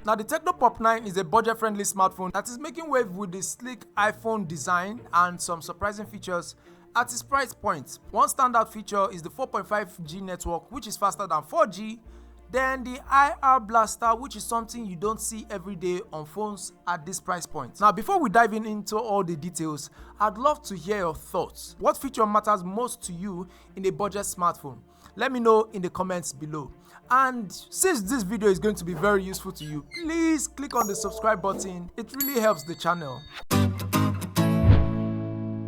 Now, the Tecno Pop 9 is a budget-friendly smartphone that is making wave with the sleek iPhone design and some surprising features at its price point. One standout feature is the 4.5G network, which is faster than 4G, then the IR blaster, which is something you don't see every day on phones at this price point. Now, before we dive into all the details, I'd love to hear your thoughts. What feature matters most to you in a budget smartphone? Let me know in the comments below. And since this video is going to be very useful to you, please click on the subscribe button. It really helps the channel.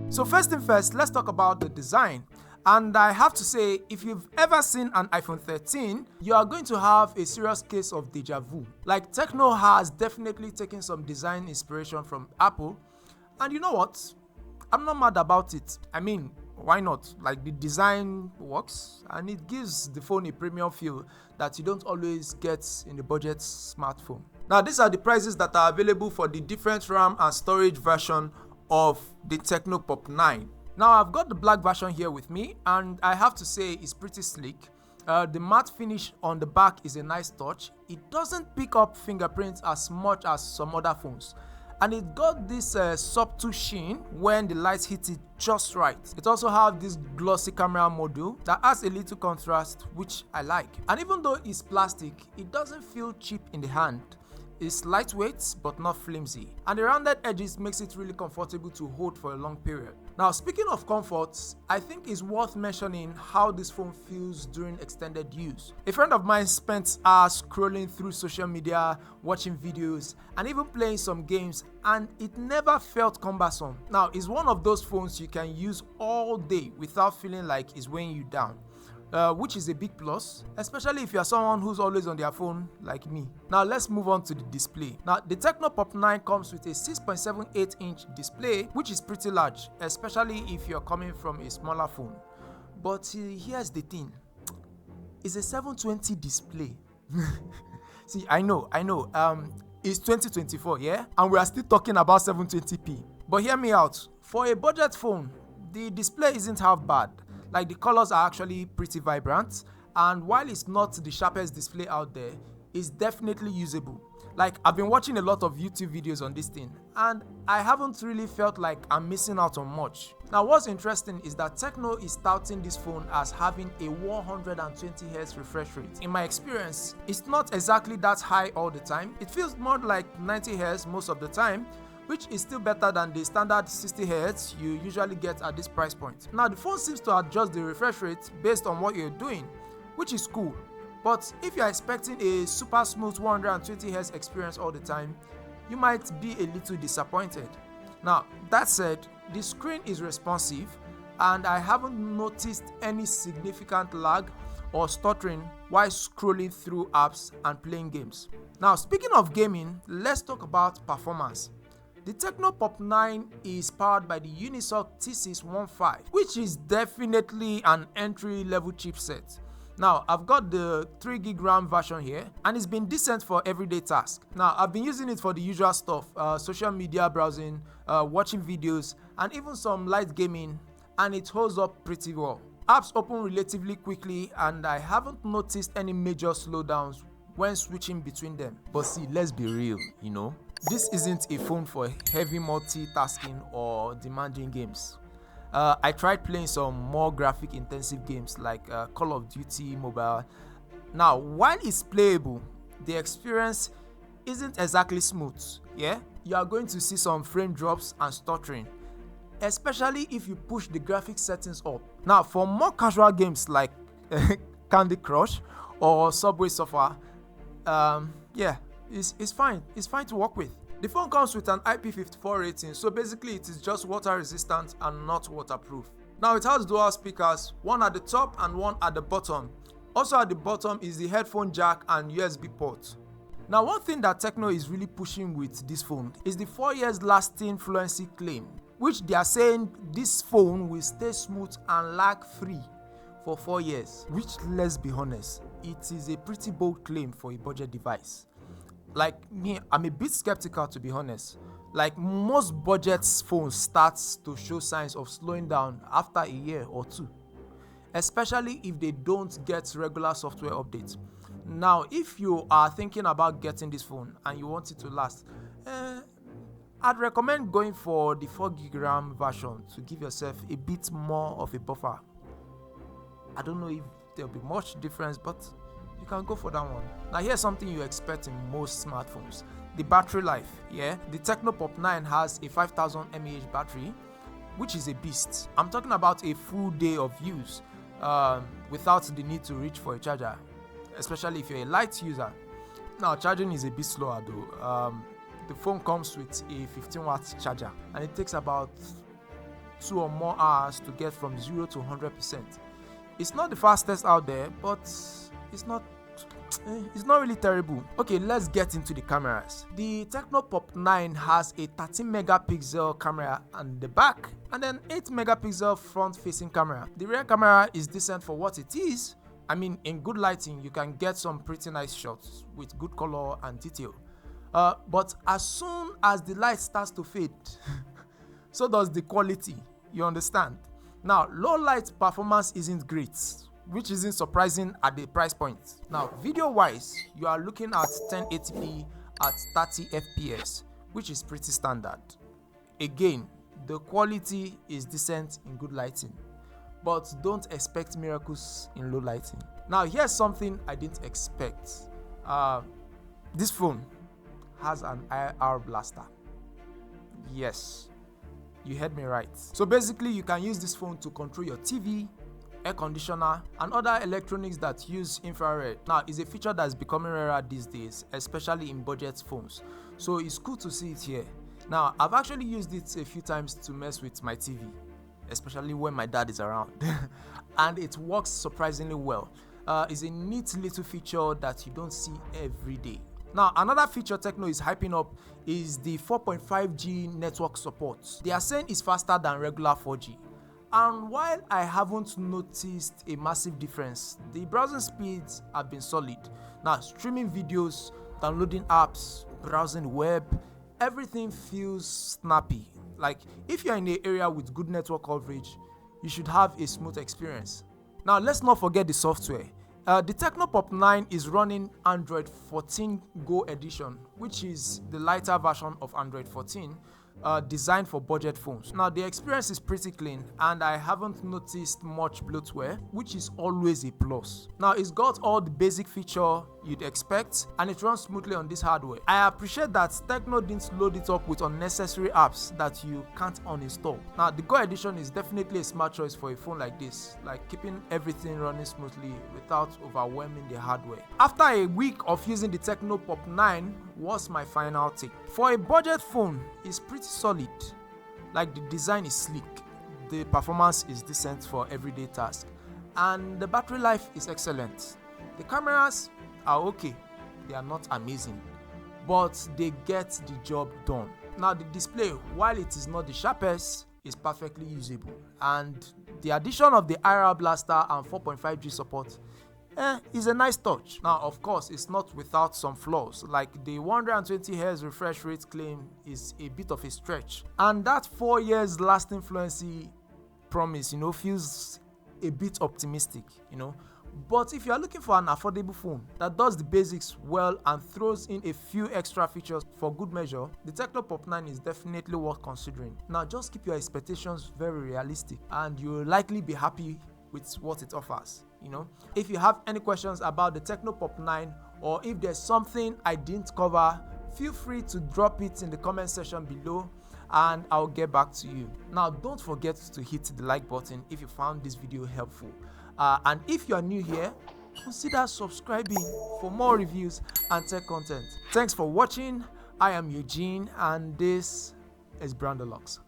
So first thing first, let's talk about the design. And I have to say, if you've ever seen an iPhone 13, you are going to have a serious case of deja vu. Like, Tecno has definitely taken some design inspiration from Apple. And you know what? I'm not mad about it. I mean, why not? Like, the design works and it gives the phone a premium feel that you don't always get in the budget smartphone. Now, these are the prices that are available for the different RAM and storage version of the Tecno Pop 9. Now, I've got the black version here with me, and I have to say it's pretty sleek. The matte finish on the back is a nice touch. It doesn't pick up fingerprints as much as some other phones, and it got this subtle sheen when the light hits it just right. It also has this glossy camera module that adds a little contrast, which I like. And even though it's plastic, it doesn't feel cheap in the hand. It's lightweight but not flimsy, and the rounded edges makes it really comfortable to hold for a long period. Now, speaking of comforts, I think it's worth mentioning how this phone feels during extended use. A friend of mine spent hours scrolling through social media, watching videos, and even playing some games, and it never felt cumbersome. Now, it's one of those phones you can use all day without feeling like it's weighing you down. Which is a big plus, especially if you are someone who's always on their phone like me. Now, let's move on to the display. Now, the Tecno Pop 9 comes with a 6.78-inch display, which is pretty large, especially if you're coming from a smaller phone. But here's the thing, it's a 720 display. See, I know, it's 2024, yeah? And we are still talking about 720p. But hear me out, for a budget phone, the display isn't half bad. Like, the colors are actually pretty vibrant, and while it's not the sharpest display out there, it's definitely usable. Like, I've been watching a lot of YouTube videos on this thing, and I haven't really felt like I'm missing out on much. Now, what's interesting is that Tecno is touting this phone as having a 120Hz refresh rate. In my experience, it's not exactly that high all the time. It feels more like 90Hz most of the time, which is still better than the standard 60Hz you usually get at this price point. Now, the phone seems to adjust the refresh rate based on what you're doing, which is cool. But if you're expecting a super smooth 120Hz experience all the time, you might be a little disappointed. Now, that said, the screen is responsive, and I haven't noticed any significant lag or stuttering while scrolling through apps and playing games. Now, speaking of gaming, let's talk about performance. The Tecno Pop 9 is powered by the Unisoc T615, which is definitely an entry-level chipset. Now, I've got the 3GB RAM version here, and it's been decent for everyday tasks. Now, I've been using it for the usual stuff, social media browsing, watching videos, and even some light gaming, and it holds up pretty well. Apps open relatively quickly, and I haven't noticed any major slowdowns when switching between them. But see, let's be real, this isn't a phone for heavy multitasking or demanding games. I tried playing some more graphic intensive games like Call of Duty Mobile. Now, while it's playable, the experience isn't exactly smooth. Yeah, you are going to see some frame drops and stuttering, especially if you push the graphics settings up. Now, for more casual games like Candy Crush or Subway Surfer, yeah, it's fine. It's fine to work with. The phone comes with an IP54 rating, so basically it is just water resistant and not waterproof. Now, it has dual speakers, one at the top and one at the bottom. Also at the bottom is the headphone jack and USB port. Now, one thing that Tecno is really pushing with this phone is the 4 years lasting fluency claim, which they are saying this phone will stay smooth and lag free for 4 years, which, let's be honest, it is a pretty bold claim for a budget device. Like me, I'm a bit skeptical, to be honest. Like, most budget phones start to show signs of slowing down after a year or two, especially if they don't get regular software updates. Now, if you are thinking about getting this phone and you want it to last, I'd recommend going for the 4GB RAM version to give yourself a bit more of a buffer. I don't know if there'll be much difference, but you can go for that one. Now, here's something you expect in most smartphones: the battery life. Yeah, the Tecno Pop 9 has a 5000 mAh battery, which is a beast. I'm talking about a full day of use without the need to reach for a charger, especially if you're a light user. Now, charging is a bit slower though. The phone comes with a 15-watt charger, and it takes about 2 or more hours to get from 0 to 100%. It's not the fastest out there, but it's not really terrible. Okay, let's get into the cameras. The Tecno Pop 9 has a 13 megapixel camera on the back and then 8 megapixel front facing camera. The rear camera is decent for what it is. I mean, in good lighting you can get some pretty nice shots with good color and detail. But as soon as the light starts to fade, so does the quality, you understand? Now, low light performance isn't great, which isn't surprising at the price point. Now, video wise, you are looking at 1080p at 30 fps, which is pretty standard. Again, the quality is decent in good lighting, but don't expect miracles in low lighting. Now, here's something I didn't expect. This phone has an IR blaster. Yes, you heard me right. So basically, you can use this phone to control your TV, air conditioner, and other electronics that use infrared. Now, it's a feature that's becoming rarer these days, especially in budget phones. So it's cool to see it here. Now, I've actually used it a few times to mess with my TV, especially when my dad is around, and it works surprisingly well. It's a neat little feature that you don't see every day. Now, another feature Tecno is hyping up is the 4.5G network support. They are saying it's faster than regular 4G. And while I haven't noticed a massive difference, the browsing speeds have been solid. Now, streaming videos, downloading apps, browsing the web, everything feels snappy. Like, if you're in an area with good network coverage, you should have a smooth experience. Now, let's not forget the software. The Tecno Pop 9 is running Android 14 Go edition, which is the lighter version of Android 14, designed for budget phones. Now, the experience is pretty clean and I haven't noticed much bloatware, which is always a plus. Now, it's got all the basic feature you'd expect and it runs smoothly on this hardware. I appreciate that Tecno didn't load it up with unnecessary apps that you can't uninstall. Now, the Go edition is definitely a smart choice for a phone like this, like keeping everything running smoothly without overwhelming the hardware. After a week of using the Tecno Pop 9, what's my final take? For a budget phone, it's pretty solid. Like, the design is sleek, the performance is decent for everyday tasks, and the battery life is excellent. The cameras are okay, they are not amazing, but they get the job done. Now, the display, while it is not the sharpest, is perfectly usable, and the addition of the IR blaster and 4.5G support is a nice touch. Now, of course, it's not without some flaws, like the 120Hz refresh rate claim is a bit of a stretch, and that 4 years lasting fluency promise, feels a bit optimistic, But if you are looking for an affordable phone that does the basics well and throws in a few extra features for good measure, the Tecno Pop 9 is definitely worth considering. Now, just keep your expectations very realistic and you'll likely be happy with what it offers. If you have any questions about the Tecno Pop 9 or if there's something I didn't cover, feel free to drop it in the comment section below and I'll get back to you. Now, don't forget to hit the like button if you found this video helpful. And if you are new here, consider subscribing for more reviews and tech content. Thanks for watching. I am Eugene and this is Brandolux.